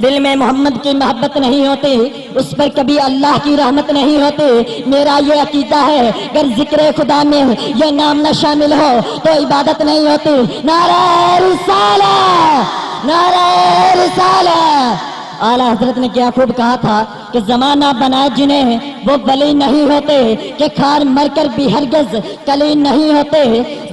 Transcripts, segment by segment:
دل میں محمد کی محبت نہیں ہوتی اس پر کبھی اللہ کی رحمت نہیں ہوتی۔ میرا یہ عقیدہ ہے اگر ذکر خدا میں یہ نام نہ شامل ہو تو عبادت نہیں ہوتی۔ نعرہ رسالہ، نعرہ رسالہ۔ اعلیٰ حضرت نے کیا خوب کہا تھا کہ زمانہ بنائے جنہیں وہ ولی نہیں ہوتے کہ خار مر کر بھی ہرگز کلی نہیں ہوتے۔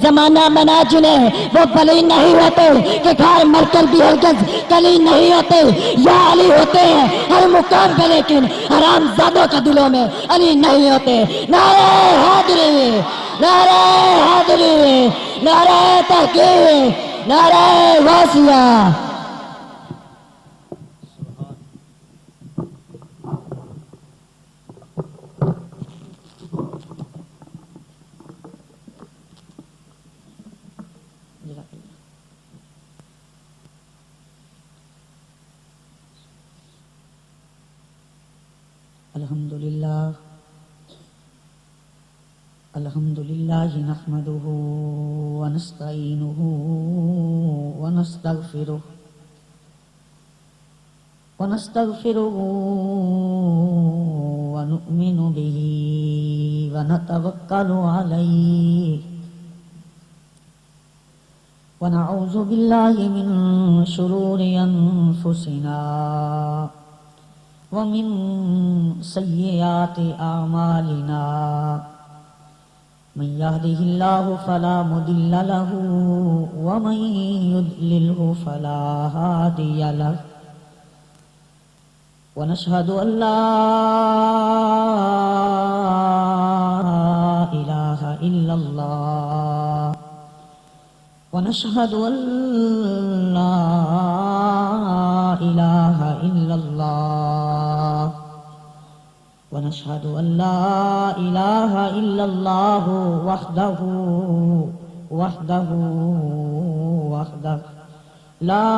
زمانہ بنائے جنہیں وہ ولی نہیں ہوتے کہ خار مر کر بھی ہرگز کلی نہیں ہوتے۔ یا علی ہوتے ہیں ہر مقام پہ لیکن حرام زادوں کے دلوں میں علی نہیں ہوتے۔ نعرہ حیدری، نعرہ حیدری، نعرہ تحقیق، نعرہ غوثیہ۔ الحمد لله نحمده ونستعينه ونستغفره ونؤمن به ونتوكل عليه ونعوذ بالله من شرور أنفسنا ومن سيئات أعمالنا من يهده الله فلا مضل له ومن يضلله فلا هادي له ونشهد أن لا إله إلا الله ونشهد أن لا إله إلا الله ونشهد أن لا إله إلا الله وحده لا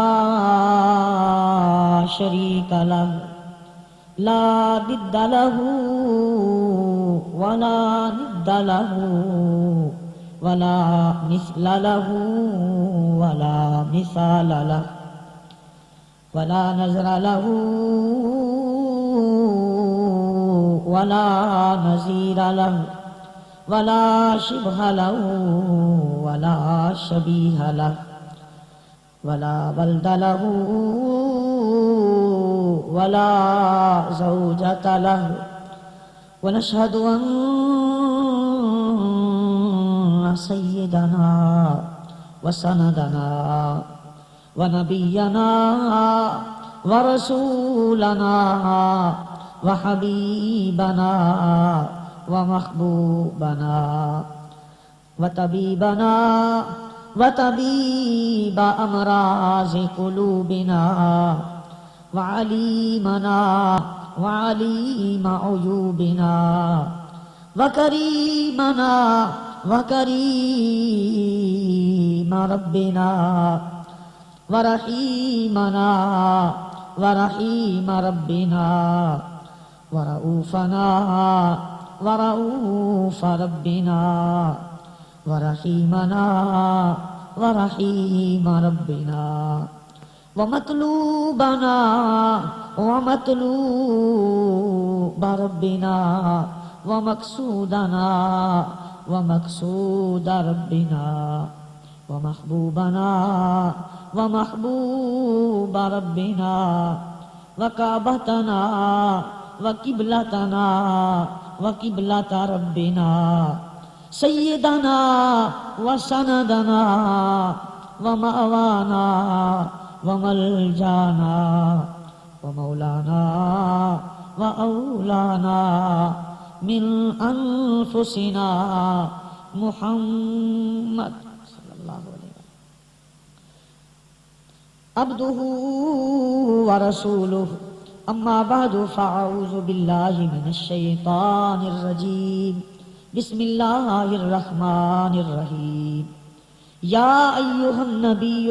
شريك له لا ضد له ولا ند له ولا مثل له ولا مثال له ولا نظر له ولا نظير له ولا شبه له ولا شبيه له ولا ولد له ولا زوجة له ونشهد أن سيدنا وسندنا ونبينا ورسولنا وحبيبنا ومحبوبنا وطبيبنا وطبيب أمراض قلوبنا وعليمنا وعليم عيوبنا وكريمنا وكريم ربنا ورحيمنا ورحيم ربنا ورؤوفنا ورؤوف ربنا ورحيمنا ورحيم ربنا ومطلوبنا ومطلوب ربنا ومقصودنا ومقصود ربنا ومحبوبنا ومحبوب ربنا وكعبتنا وقبلتنا وقبلة ربنا سيدنا وسندنا ومأوانا وملجانا ومولانا وأولانا من أنفسنا محمد صلى الله عليه وسلم عبده ورسوله أما بعد فأعوذ بالله من الشيطان الرجيم بسم الله الرحمن الرحيم يا أيها النبي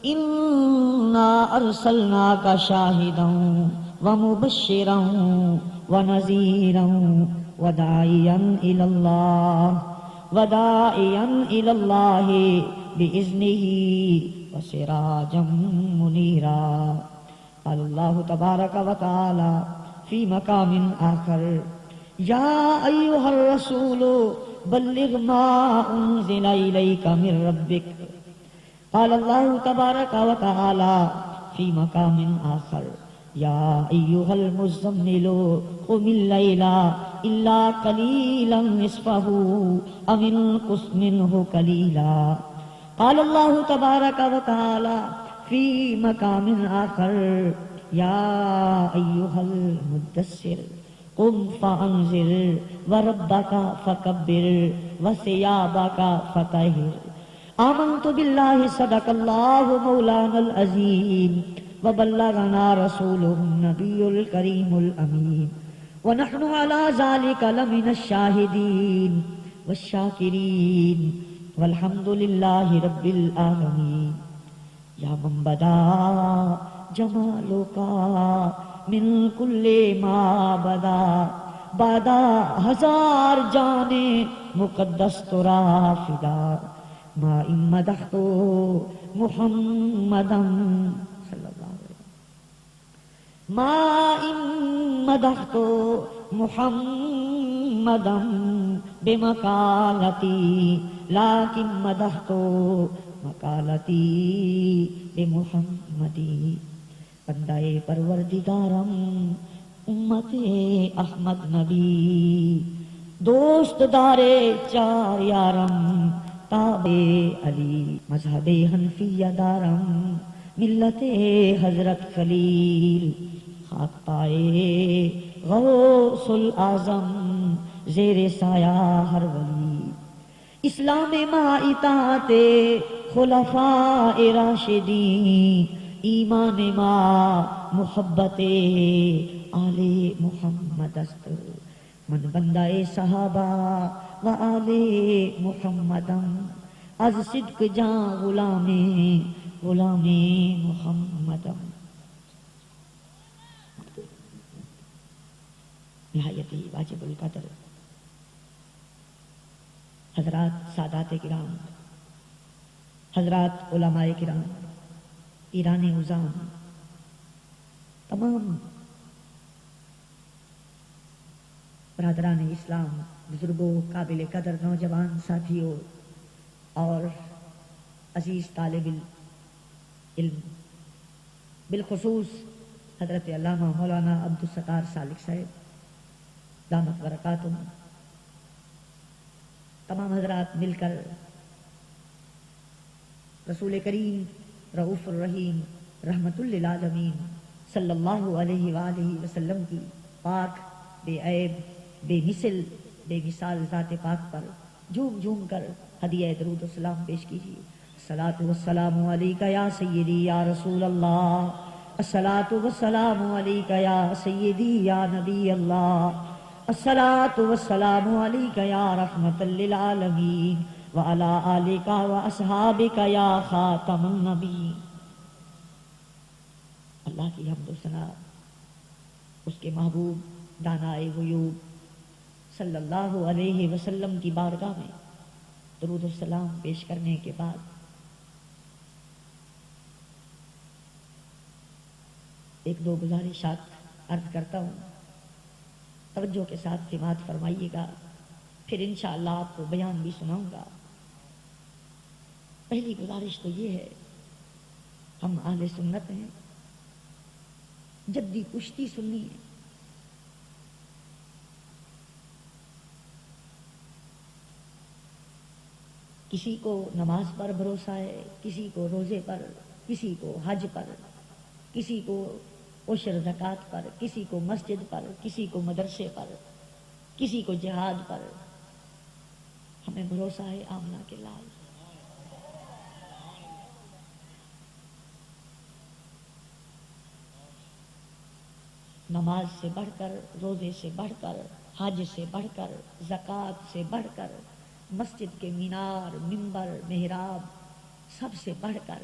إنا أرسلناك شاهدا ومبشرا ونذيرا وداعيا إلى الله بإذنه وسراجا منيرا قال اللہ تبارک و تعالی فی مقام آخر یا ایھا الرسول بلغ ما انزل الیک من ربک قال اللہ تبارک و تعالی فی مقام آخر یا ایھا المزمل قم اللیل الا قلیلا نصفہ او انقص منہ قلیلا قال اللہ تبارک و تعالی فی مقام آخر یا ایھا المدثر قم فانذر وربک فکبر وثیابک فطہر آمنت باللہ صدق اللہ مولانا العظیم وبلغنا رسوله النبی الکریم الامین ونحن على ذلك لمن الشاہدین والشاکرین والحمد للہ رب العالمین یا من بدا جمالک من کل ما بدا بادا ہزار جانے مقدس ترا فدا ما ان مدحت محمدا صلی اللہ علیہ وسلم ما ان مدحت محمدا بمقالتی لیکن مدحت مقالتی بمحمدی بندہ پروردگارم امت احمد نبی دوست دارے چار یارم تابع علی مذہب حنفیہ دارم ملت حضرت خلیل خاک پائے غوث الاعظم زیر سایہ ہر ولی اسلام ما اطاعت خلفاء راشدین ایمان ما محبت آل محمد است من بندہ صحابہ و آل محمدم از صدق جاں غلام محمدم نہایت ہی واجب القدر حضرات سادات کرام، حضرات علماء کرام، ایران عظام، تمام برادران اسلام، بزرگوں، قابل قدر نوجوان ساتھیوں اور عزیز طالب علم، بالخصوص حضرت علامہ مولانا عبدالستار سالک صاحب دامت برکاتہم، تمام حضرات مل کر رسول کریم رؤوف الرحیم رحمت للعالمین صلی اللہ علیہ وآلہ وسلم کی پاک بے عیب بے مثل بے مثال ذات پاک پر جھوم جھوم کر ہدیہ درود و سلام پیش کیجیے۔ الصلاۃ والسلام علیک یا سیدی یا رسول اللہ، الصلاۃ والسلام علیک یا سیدی یا نبی اللہ، الصلاۃ والسلام علیک یا رحمت للعالمین وعلی آلک واصحابک یا خاتم النبی۔ اللہ کی حمد و ثنا اس کے محبوب دانائے غیوب صلی اللہ علیہ وسلم کی بارگاہ میں درود و سلام پیش کرنے کے بعد ایک دو گزارشات عرض کرتا ہوں، توجہ کے ساتھ سماعت فرمائیے گا، پھر انشاءاللہ آپ کو بیان بھی سناؤں گا۔ پہلی گزارش تو یہ ہے، ہم اہل سنت ہیں، جدی کشتی سننی ہے، کسی کو نماز پر بھروسہ ہے، کسی کو روزے پر، کسی کو حج پر، کسی کو عشر زکوٰۃ پر، کسی کو مسجد پر، کسی کو مدرسے پر، کسی کو جہاد پر۔ ہمیں بھروسہ ہے آمنہ کے لال۔ نماز سے بڑھ کر، روزے سے بڑھ کر، حج سے بڑھ کر، زکوٰۃ سے بڑھ کر، مسجد کے مینار، منبر، محراب سب سے بڑھ کر،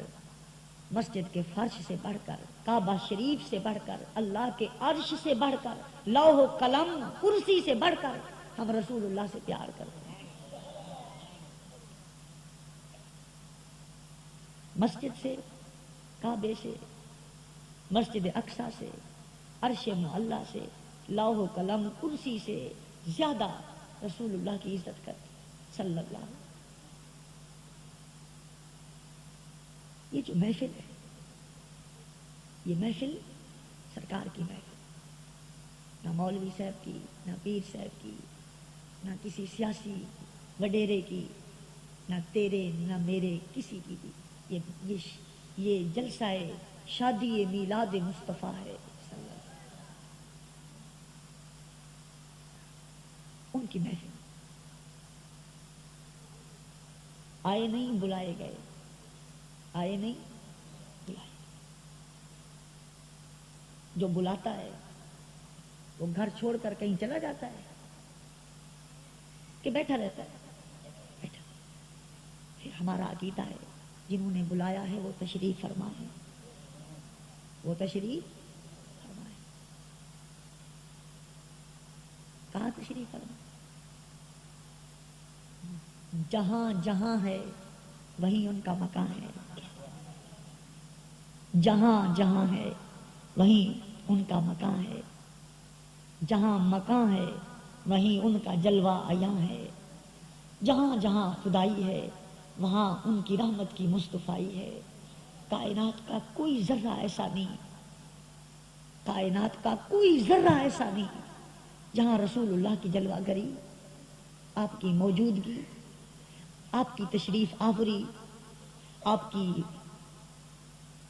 مسجد کے فرش سے بڑھ کر، کعبہ شریف سے بڑھ کر، اللہ کے عرش سے بڑھ کر، لوح و قلم کرسی سے بڑھ کر ہم رسول اللہ سے پیار کرتے ہیں۔ مسجد سے، کعبے سے، مسجد اقصی سے، عرش معلیٰ سے، لوح و قلم کرسی سے زیادہ رسول اللہ کی عزت کرتے صلی اللہ علیہ وسلم۔ یہ جو محفل ہے، یہ محفل سرکار کی محفل، نہ مولوی صاحب کی، نہ پیر صاحب کی، نہ کسی سیاسی وڈیرے کی، نہ تیرے نہ میرے، کسی کی بھی۔ یہ جلسہ شادی میلاد مصطفیٰ ہے صلی اللہ علیہ وسلم۔ ان کی محفل، آئے نہیں بلائے گئے، آئے نہیں بلائے۔ جو بلاتا ہے وہ گھر چھوڑ کر کہیں چلا جاتا ہے کہ بیٹھا رہتا ہے؟ بیٹھا۔ پھر ہمارا عقیدہ ہے جنہوں نے بلایا ہے وہ تشریف فرما ہے، وہ تشریف فرما ہے۔ کہاں تشریف فرما؟ جہاں جہاں ہے وہیں ان کا مکان ہے، جہاں جہاں ہے وہیں ان کا مکان ہے، جہاں مکان ہے وہیں ان کا جلوہ عیاں ہے، جہاں جہاں خدائی ہے وہاں ان کی رحمت کی مصطفائی ہے۔ کائنات کا کوئی ذرہ ایسا نہیں، کائنات کا کوئی ذرہ ایسا نہیں جہاں رسول اللہ کی جلوہ گری، آپ کی موجودگی، آپ کی تشریف آوری، آپ کی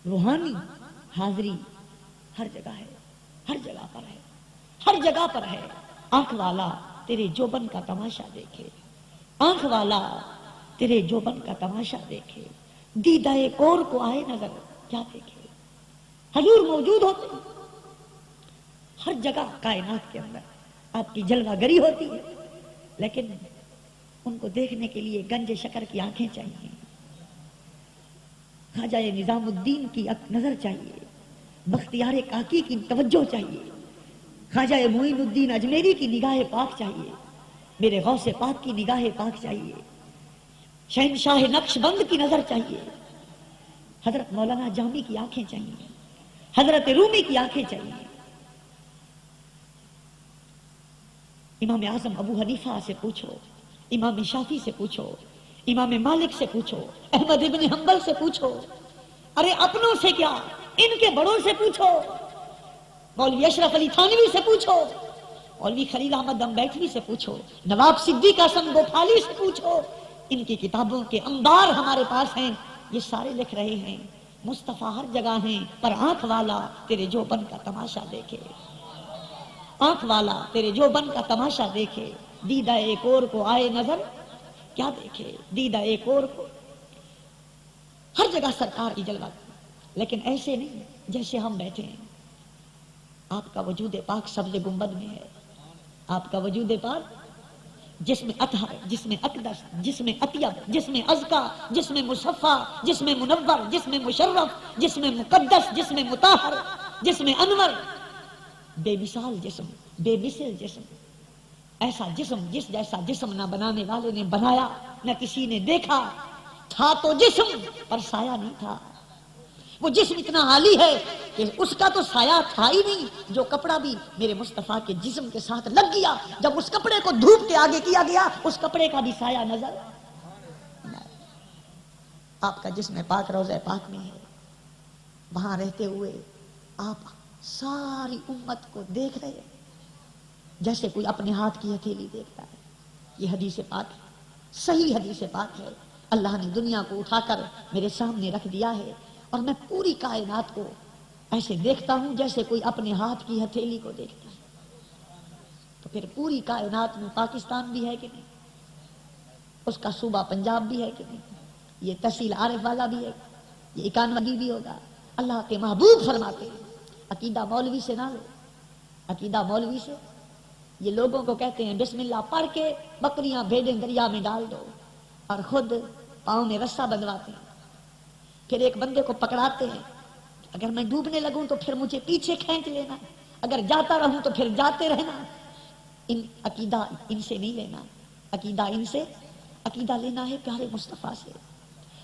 روحانی حاضری ہر جگہ ہے، ہر جگہ پر ہے، ہر جگہ پر ہے۔ آنکھ والا تیرے جوبن کا تماشا دیکھے، آنکھ والا تیرے جوبن کا تماشا دیکھے، دیدہ کور کو آئے نظر کیا دیکھے۔ حضور موجود ہوتے ہیں ہر جگہ کائنات کے اندر، آپ کی جلوہ گری ہوتی ہے، لیکن ان کو دیکھنے کے لیے گنج شکر کی آنکھیں چاہیے، خواجہ نظام الدین کی نظر چاہیے، بختیار کاکی کی توجہ چاہیے، خواجہ معین الدین اجمیری کی نگاہ پاک چاہیے، میرے غوث پاک کی نگاہ پاک چاہیے، شہنشاہ نقش بند کی نظر چاہیے، حضرت مولانا جامی کی آنکھیں چاہیے، حضرت رومی کی آنکھیں چاہیے، امام اعظم ابو حنیفہ سے پوچھو، امام شافعی سے پوچھو، امام مالک سے پوچھو، احمد ابن حنبل سے پوچھو، ارے اپنوں سے کیا ان کے بڑوں سے پوچھو، مولوی اشرف علی تھانوی سے پوچھو، مولوی خلیل احمد امبیٹوی سے پوچھو، نواب صدیق حسن گوپھالی سے پوچھو، ان کی کتابوں کے انبار ہمارے پاس ہیں، یہ سارے لکھ رہے ہیں مصطفیٰ ہر جگہ ہیں، پر آنکھ والا تیرے جوبن کا تماشا دیکھے، آنکھ والا تیرے جوبن کا تماشا دیکھے، دیدہ ایک اور کو آئے نظر کیا دیکھے، دیدہ ایک اور کو۔ ہر جگہ سرکار کی جلوہ، لیکن ایسے نہیں جیسے ہم بیٹھے ہیں۔ آپ کا وجود پاک سبز گنبد میں ہے، آپ کا وجود پاک جس میں اطہر، جس میں اقدس، جس میں اطیب، جس میں ازکا، جس میں مصفا، جس میں منور، جس میں مشرف، جس میں مقدس، جس میں مطہر، جس میں انور، بے مثال جسم، بے مثل جسم، ایسا جسم جس جیسا جسم نہ بنانے والے نے بنایا، نہ کسی نے دیکھا، تھا تو جسم پر سایہ نہیں تھا، وہ جسم اتنا عالی ہے کہ اس کا تو سایہ تھا ہی نہیں، جو کپڑا بھی میرے مصطفیٰ کے جسم کے ساتھ لگ گیا، جب اس کپڑے کو دھوپ کے آگے کیا گیا اس کپڑے کا بھی سایہ نظر نہیں۔ آپ کا جسم پاک روضہ پاک میں ہے، وہاں رہتے ہوئے آپ ساری امت کو دیکھ رہے ہیں جیسے کوئی اپنے ہاتھ کی ہتھیلی دیکھتا ہے۔ یہ حدیث پاک ہے، صحیح حدیث پاک ہے، اللہ نے دنیا کو اٹھا کر میرے سامنے رکھ دیا ہے اور میں پوری کائنات کو ایسے دیکھتا ہوں جیسے کوئی اپنے ہاتھ کی ہتھیلی کو دیکھتا ہے۔ تو پھر پوری کائنات میں پاکستان بھی ہے کہ نہیں، اس کا صوبہ پنجاب بھی ہے کہ نہیں، یہ تحصیل عارف والا بھی ہے، یہ 91 بھی ہوگا۔ اللہ کے محبوب فرماتے ہیں عقیدہ مولوی سے نہ لو، عقیدہ مولوی سے، یہ لوگوں کو کہتے ہیں بسم اللہ پڑھ کے بکریاں بھیڑیں دریا میں ڈال دو، اور خود پاؤں میں رسہ بندھواتے ہیں، پھر ایک بندے کو پکڑاتے ہیں، اگر میں ڈوبنے لگوں تو پھر مجھے پیچھے کھینچ لینا، اگر جاتا رہوں تو پھر جاتے رہنا۔ عقیدہ ان سے نہیں لینا، عقیدہ ان سے، عقیدہ لینا ہے پیارے مصطفیٰ سے،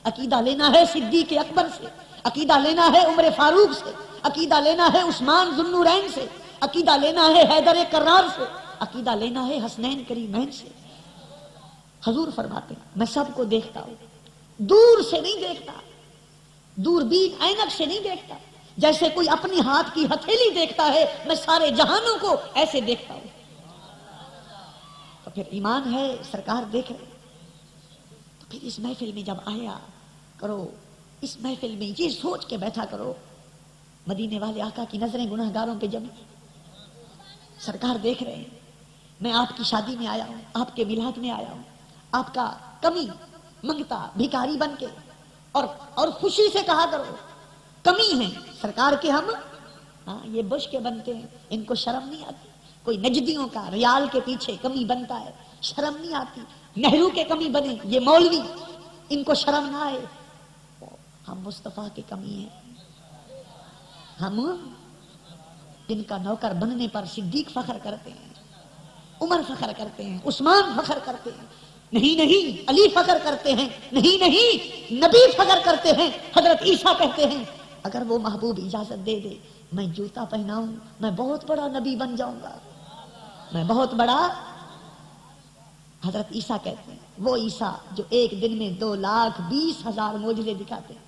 عقیدہ لینا ہے صدیق اکبر سے، عقیدہ لینا ہے عمر فاروق سے، عقیدہ لینا ہے عثمان ذو النورین سے، عقیدہ لینا ہے حیدر کرار سے، عقیدہ لینا ہے حسنین کریمین سے۔ حضور فرماتے ہیں میں سب کو دیکھتا ہوں، دور سے نہیں دیکھتا، دوربین اینک سے نہیں دیکھتا، جیسے کوئی اپنی ہاتھ کی ہتھیلی دیکھتا ہے میں سارے جہانوں کو ایسے دیکھتا ہوں۔ تو پھر ایمان ہے سرکار دیکھ رہے، تو پھر اس محفل میں جب آیا کرو، اس محفل میں یہ سوچ کے بیٹھا کرو مدینے والے آقا کی نظریں گناہگاروں پہ جمی، سرکار دیکھ رہے ہیں، میں آپ کی شادی میں آیا ہوں، آپ کے میلاد میں آیا ہوں، آپ کا کمی منگتا بھکاری بن کے، اور خوشی سے کہا کرو کمی ہے سرکار کے ہم، ہاں یہ بش کے بنتے ہیں، ان کو شرم نہیں آتی، کوئی نجدیوں کا ریال کے پیچھے کمی بنتا ہے، شرم نہیں آتی، نہرو کے کمی بنے یہ مولوی، ان کو شرم نہ آئے، ہم مصطفیٰ کے کمی ہیں، ہم جن کا نوکر بننے پر صدیق فخر کرتے ہیں، عمر فخر کرتے ہیں، عثمان فخر کرتے ہیں، نہیں نہیں علی فخر کرتے ہیں، نہیں نہیں نبی فخر کرتے ہیں، حضرت عیسیٰ کہتے ہیں اگر وہ محبوب اجازت دے دے میں جوتا پہناؤں میں بہت بڑا نبی بن جاؤں گا، میں بہت بڑا۔ حضرت عیسیٰ کہتے ہیں وہ عیسیٰ جو ایک دن میں 2,20,000 معجزے دکھاتے ہیں،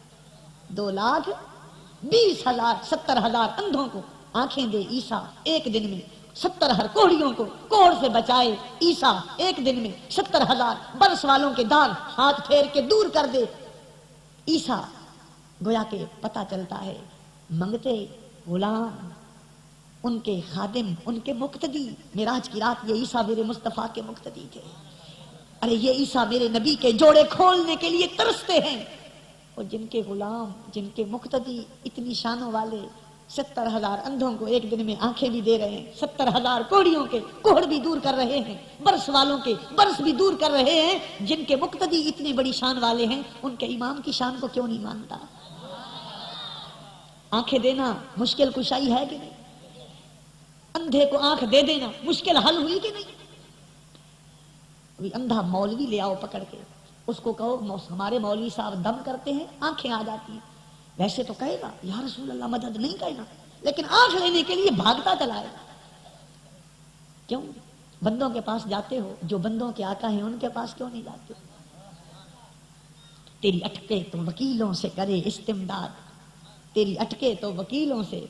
2,20,000 70,000 اندھوں کو آنکھیں دے عیسیٰ ایک دن میں، 70,000 کوڑیوں کو کوڑ سے بچائے عیسیٰ ایک دن میں، 70,000 برس والوں کے داغ ہاتھ پھیر کے دور کر دے عیسیٰ، گویا کہ پتہ چلتا ہے منگتے غلام ان کے خادم ان کے مقتدی، معراج کی رات یہ عیسیٰ میرے مصطفیٰ کے مقتدی تھے، ارے یہ عیسیٰ میرے نبی کے جوڑے کھولنے کے لیے ترستے ہیں، اور جن کے غلام جن کے مقتدی اتنی شانوں والے 70,000 اندھوں کو ایک دن میں آنکھیں بھی دے رہے ہیں، 70,000 کوڑیوں کے کوڑ بھی دور کر رہے ہیں، برس والوں کے برس بھی دور کر رہے ہیں، جن کے مقتدی اتنی بڑی شان والے ہیں ان کے امام کی شان کو کیوں نہیں مانتا؟ آنکھیں دینا مشکل کشائی ہے کہ نہیں؟ اندھے کو آنکھ دے دینا مشکل حل ہوئی کہ نہیں؟ کوئی اندھا مولوی لے آؤ پکڑ کے، اس کو کہو ہمارے مولوی صاحب دم کرتے ہیں آنکھیں آ جاتی ہیں، ویسے تو کہے گا یا رسول اللہ مدد نہیں کہنا، لیکن آنکھ لینے کے لیے بھاگتا چلا ہے۔ کیوں؟ بندوں کے پاس جاتے ہو، جو بندوں کے آقا ہیں ان کے پاس کیوں نہیں جاتے؟ تیری اٹکے تو وکیلوں سے کرے استمداد، تیری اٹکے تو وکیلوں سے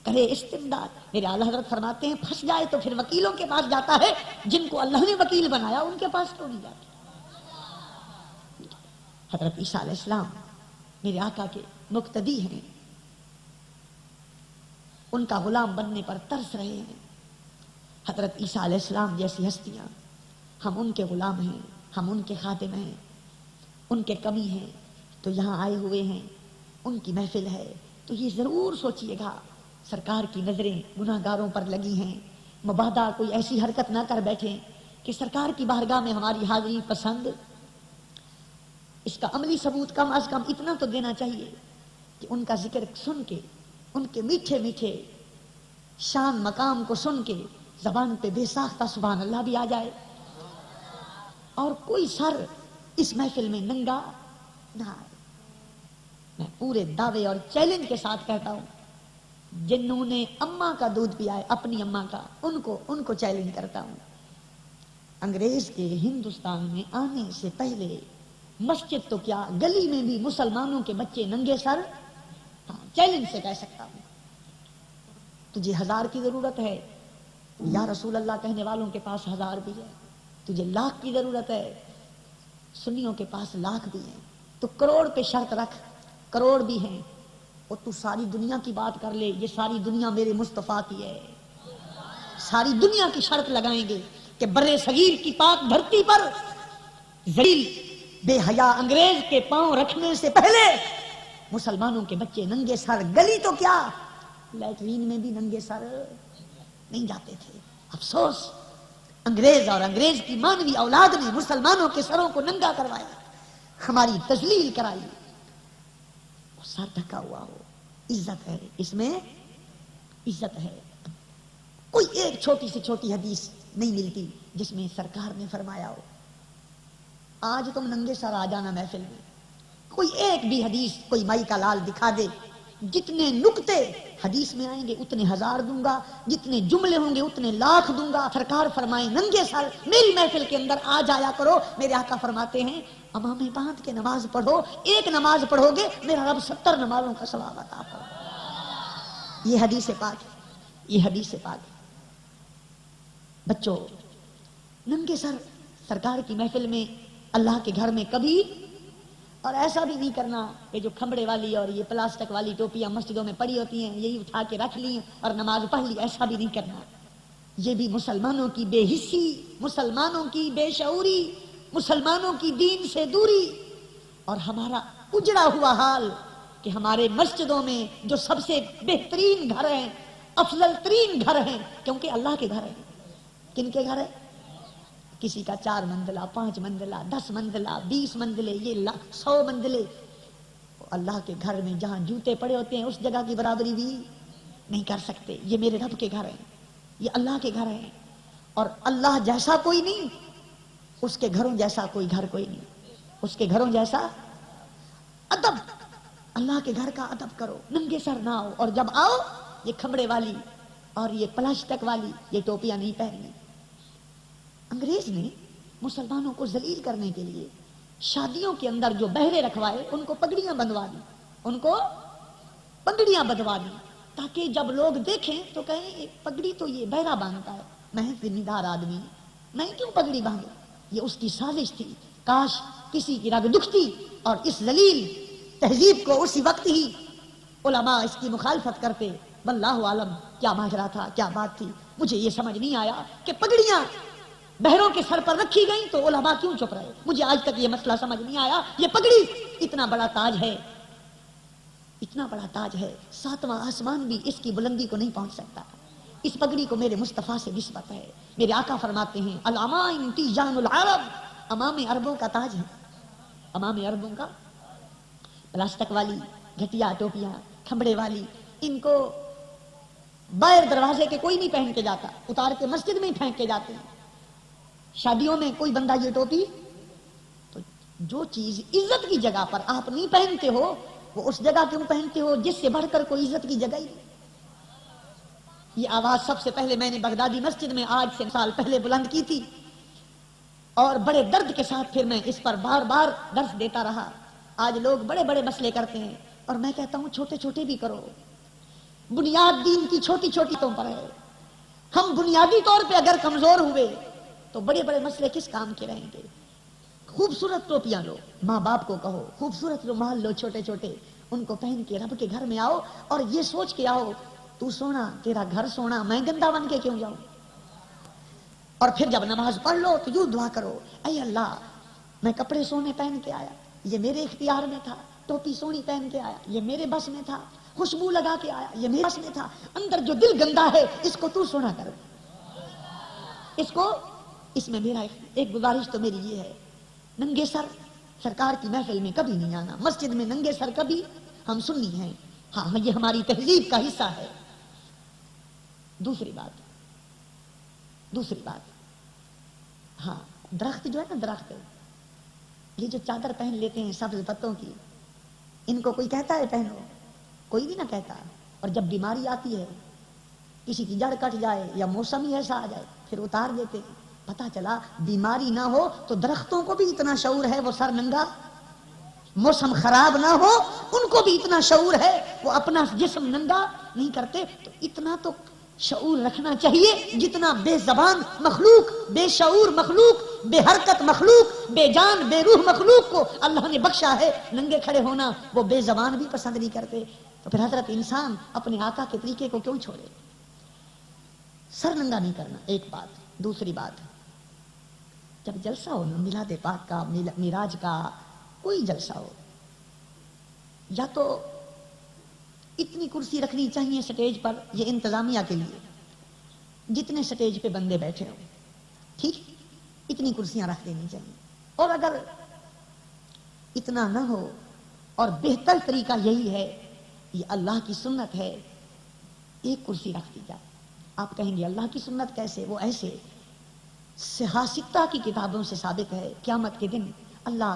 کرے استمداد، میرے اعلیٰ حضرت فرماتے ہیں پھنس جائے تو پھر وکیلوں کے پاس جاتا ہے، جن کو اللہ نے وکیل بنایا ان کے پاس کیوں نہیں جاتا؟ حضرت عیسیٰ علیہ السلام میرے آقا کے مقتدی ہیں، ان کا غلام بننے پر ترس رہے ہیں، حضرت عیسیٰ علیہ السلام جیسی ہستیاں، ہم ان کے غلام ہیں، ہم ان کے خادم ہیں، ان کے کمی ہیں تو یہاں آئے ہوئے ہیں، ان کی محفل ہے تو یہ ضرور سوچئے گا سرکار کی نظریں گناہگاروں پر لگی ہیں، مبادا کوئی ایسی حرکت نہ کر بیٹھیں کہ سرکار کی بارگاہ میں ہماری حاضری پسند۔ اس کا عملی ثبوت کم از کم اتنا تو دینا چاہیے کہ ان کا ذکر سن کے، ان کے میٹھے میٹھے شان مقام کو سن کے زبان پہ بے ساختہ سبحان اللہ بھی آ جائے، اور کوئی سر اس محفل میں ننگا نہ آئے۔ میں پورے دعوے اور چیلنج کے ساتھ کہتا ہوں جنہوں نے اماں کا دودھ پیا ہے اپنی اماں کا، ان کو چیلنج کرتا ہوں، انگریز کے ہندوستان میں آنے سے پہلے مسجد تو کیا گلی میں بھی مسلمانوں کے بچے ننگے سر، ہاں چیلنج سے کہہ سکتا ہوں، تجھے 1000 کی ضرورت ہے یا رسول اللہ کہنے والوں کے پاس 1000 بھی ہے، تجھے 1,00,000 کی ضرورت ہے سنیوں کے پاس 1,00,000 بھی ہیں، تو کروڑ پہ شرط رکھ، کروڑ بھی ہیں، اور تو ساری دنیا کی بات کر لے، یہ ساری دنیا میرے مصطفیٰ کی ہے، ساری دنیا کی شرط لگائیں گے کہ برے صغیر کی پاک دھرتی پر ذلیل بے حیا انگریز کے پاؤں رکھنے سے پہلے مسلمانوں کے بچے ننگے سر، گلی تو کیا لیٹرین میں بھی ننگے سر نہیں جاتے تھے۔ افسوس انگریز اور انگریز کی مانوی اولاد نے مسلمانوں کے سروں کو ننگا کروایا، ہماری تذلیل کرائی، سر ڈھکا ہوا ہو، عزت ہے اس میں، عزت ہے۔ کوئی ایک چھوٹی سے چھوٹی حدیث نہیں ملتی جس میں سرکار نے فرمایا ہو آج تم ننگے سر آ جانا محفل میں، کوئی ایک بھی حدیث کوئی مائی کا لال دکھا دے، جتنے نکتے حدیث میں آئیں گے اتنے ہزار دوں گا، جتنے جملے ہوں گے اتنے لاکھ دوں گا۔ سرکار فرمائیں ننگے سر میری محفل کے اندر آ جایا کرو۔ میرے آقا فرماتے ہیں امامے باندھ کے نماز پڑھو، ایک نماز پڑھو گے میرا رب 70 نمازوں کا ثواب عطا فرمائے۔ یہ حدیث پاک ہے، یہ حدیث پاک ہے۔ بچوں، ننگے سر سرکار کی محفل میں، اللہ کے گھر میں کبھی، اور ایسا بھی نہیں کرنا کہ جو کھمبڑے والی اور یہ پلاسٹک والی ٹوپیاں مسجدوں میں پڑی ہوتی ہیں یہی اٹھا کے رکھ لی اور نماز پڑھ لی، ایسا بھی نہیں کرنا۔ یہ بھی مسلمانوں کی بے حسی، مسلمانوں کی بے شعوری، مسلمانوں کی دین سے دوری، اور ہمارا اجڑا ہوا حال کہ ہمارے مسجدوں میں جو سب سے بہترین گھر ہیں، افضل ترین گھر ہیں، کیونکہ اللہ کے گھر ہیں۔ کن کے گھر ہے؟ کسی کا 4 منزلہ، 5 منزلہ، 10 منزلہ، 20 منزلے، یہ 100 منزلے۔ اللہ کے گھر میں جہاں جوتے پڑے ہوتے ہیں اس جگہ کی برابری بھی نہیں کر سکتے۔ یہ میرے رب کے گھر ہیں، یہ اللہ کے گھر ہیں، اور اللہ جیسا کوئی نہیں، اس کے گھروں جیسا کوئی گھر کوئی نہیں، اس کے گھروں جیسا ادب۔ اللہ کے گھر کا ادب کرو، ننگے سر نہ آؤ، اور جب آؤ یہ کھمڑے والی اور یہ پلاسٹک والی یہ ٹوپیاں نہیں پہننی۔ انگریز نے مسلمانوں کو ذلیل کرنے کے لیے شادیوں کے اندر جو بہرے رکھوائے ان کو پگڑیاں بندھوا دی، ان کو پگڑیاں بندھوا دی، تاکہ جب لوگ دیکھیں تو کہیں پگڑی تو یہ بہرا باندھتا ہے، میں ذمہ دار آدمی ہوں، میں کیوں پگڑی باندھوں؟ یہ اس کی سازش تھی۔ کاش کسی کی رگ دکھتی اور اس ذلیل تہذیب کو اسی وقت ہی علماء اس کی مخالفت کرتے۔ واللہ عالم کیا ماجرا تھا، کیا بات تھی، مجھے یہ سمجھ نہیں آیا کہ پگڑیاں بہروں کے سر پر رکھی گئیں تو علماء کیوں چپ رہے؟ مجھے آج تک یہ مسئلہ سمجھ نہیں آیا۔ یہ پگڑی اتنا بڑا تاج ہے، اتنا بڑا تاج ہے، 7واں آسمان بھی اس کی بلندی کو نہیں پہنچ سکتا۔ اس پگڑی کو میرے مصطفیٰ سے نسبت ہے۔ میرے آقا فرماتے ہیں الامائم تیجان العرب، امام عربوں کا تاج ہے، امام عربوں کا۔ پلاسٹک والی گھٹیا ٹوپیاں، کھمبڑے والی، ان کو باہر دروازے کے کوئی نہیں پہن کے جاتا، اتار کے مسجد میں ہی پھینک کے جاتے ہیں۔ شادیوں میں کوئی بندہ یہ ٹوپی، تو جو چیز عزت کی جگہ پر آپ نہیں پہنتے ہو وہ اس جگہ کیوں پہنتے ہو جس سے بڑھ کر کوئی عزت کی جگہ ہی نہیں۔ یہ آواز سب سے پہلے میں نے بغدادی مسجد میں آج سے سال پہلے بلند کی تھی، اور بڑے درد کے ساتھ پھر میں اس پر بار بار درس دیتا رہا۔ آج لوگ بڑے بڑے مسئلے کرتے ہیں اور میں کہتا ہوں چھوٹے چھوٹے بھی کرو، بنیاد دین کی چھوٹی چھوٹی تو پر ہے۔ ہم بنیادی طور پہ اگر کمزور ہوئے تو بڑے بڑے مسئلے کس کام کے رہیں گے؟ خوبصورت ٹوپیاں لو، ماں باپ کو کہو خوبصورت رومال لو چھوٹے چھوٹے، ان کو پہن کے رب کے گھر میں آؤ، اور یہ سوچ کے آؤ تو سونا، تیرا گھر سونا، میں گندا بن کے کیوں جاؤں؟ اور پھر جب نماز پڑھ لو تو یوں دعا کرو، اے اللہ میں کپڑے سونے پہن کے آیا، یہ میرے اختیار میں تھا، ٹوپی سونی پہن کے آیا یہ میرے بس میں تھا، خوشبو لگا کے آیا یہ میرے بس میں تھا، اندر جو دل گندا ہے اس کو تو سونا کر، اس میں میرا ایک گزارش تو میری یہ ہے، ننگے سر سرکار کی محفل میں کبھی نہیں آنا، مسجد میں ننگے سر کبھی، ہم سنی ہیں، ہاں یہ ہماری تہذیب کا حصہ ہے۔ دوسری بات، ہاں درخت جو ہے نا، درخت یہ جو چادر پہن لیتے ہیں سبز پتوں کی، ان کو کوئی کہتا ہے پہنو؟ کوئی بھی نہ کہتا، اور جب بیماری آتی ہے کسی کی جڑ کٹ جائے یا موسم ہی ایسا آ جائے پھر اتار دیتے ہیں۔ پتا چلا بیماری نہ ہو تو درختوں کو بھی اتنا شعور ہے، وہ سر ننگا، موسم خراب نہ ہو ان کو بھی اتنا شعور ہے، وہ اپنا جسم ننگا نہیں کرتے۔ تو اتنا تو شعور رکھنا چاہیے جتنا بے زبان مخلوق، بے شعور مخلوق، بے حرکت مخلوق، بے جان بے روح مخلوق کو اللہ نے بخشا ہے ننگے کھڑے ہونا، وہ بے زبان بھی پسند نہیں کرتے۔ تو پھر حضرت انسان اپنے آقا کے طریقے کو کیوں چھوڑے؟ سر ننگا نہیں کرنا، ایک بات۔ دوسری بات، جب جلسہ ہو نا میلاد پاک کا، معراج کا، کوئی جلسہ ہو، یا تو اتنی کرسی رکھنی چاہیے سٹیج پر، یہ انتظامیہ کے لیے، جتنے سٹیج پہ بندے بیٹھے ہوں، ٹھیک اتنی کرسیاں رکھ دینی چاہیے۔ اور اگر اتنا نہ ہو اور بہتر طریقہ یہی ہے، یہ اللہ کی سنت ہے، ایک کرسی رکھ دی جائے۔ آپ کہیں گے اللہ کی سنت کیسے؟ وہ ایسے، صحاح ستہ کی کتابوں سے ثابت ہے، قیامت کے دن اللہ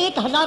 1000